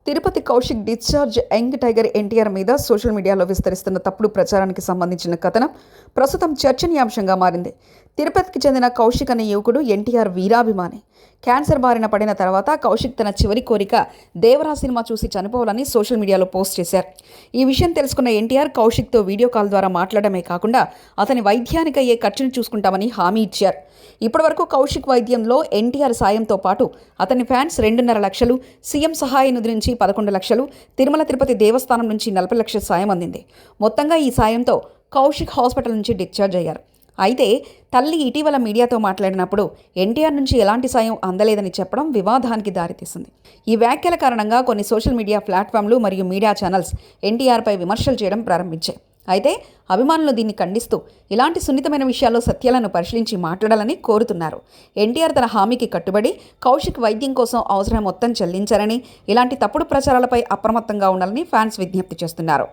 Tirupati Kaushik discharge young tiger NTR మీద social మీడియాలో విస్తరిస్తున్న తప్పుడు ప్రచారానికి సంబంధించిన కథనం ప్రస్తుతం చర్చనీయాంశంగా మారింది. తిరుపతికి చెందిన కౌశిక్ అనే యువకుడు ఎన్టీఆర్ వీరాభిమాని. క్యాన్సర్ బారిన పడిన తర్వాత కౌశిక్ తన చివరి కోరిక దేవరా సినిమా చూసి చనిపోవాలని సోషల్ మీడియాలో పోస్ట్ చేశారు. ఈ విషయం తెలుసుకున్న ఎన్టీఆర్ కౌశిక్తో వీడియో కాల్ ద్వారా మాట్లాడమే కాకుండా అతని వైద్యానికి అయ్యే ఖర్చును చూసుకుంటామని హామీ ఇచ్చారు. ఇప్పటివరకు కౌశిక్ వైద్యంలో ఎన్టీఆర్ సాయంతో పాటు అతని ఫ్యాన్స్ 2.5 లక్షలు, సీఎం సహాయ నిధి నుంచి 11 లక్షలు, తిరుమల తిరుపతి దేవస్థానం నుంచి 40 లక్షల సాయం అందింది. మొత్తంగా ఈ సాయంతో కౌశిక్ హాస్పిటల్ నుంచి డిశ్చార్జ్ అయ్యారు. అయితే తల్లి ఇటీవల మీడియాతో మాట్లాడినప్పుడు ఎన్టీఆర్ నుంచి ఎలాంటి సాయం అందలేదని చెప్పడం వివాదానికి దారితీసింది. ఈ వ్యాఖ్యల కారణంగా కొన్ని సోషల్ మీడియా ప్లాట్ఫామ్లు మరియు మీడియా ఛానల్స్ ఎన్టీఆర్పై విమర్శలు చేయడం ప్రారంభించాయి. అయితే అభిమానులు దీన్ని ఖండిస్తూ ఇలాంటి సున్నితమైన విషయాల్లో సత్యాలను పరిశీలించి మాట్లాడాలని కోరుతున్నారు. ఎన్టీఆర్ తన హామీకి కట్టుబడి కౌశిక్ వైద్యం కోసం అవసరం మొత్తం చెల్లించారని, ఇలాంటి తప్పుడు ప్రచారాలపై అప్రమత్తంగా ఉండాలని ఫ్యాన్స్ విజ్ఞప్తి చేస్తున్నారు.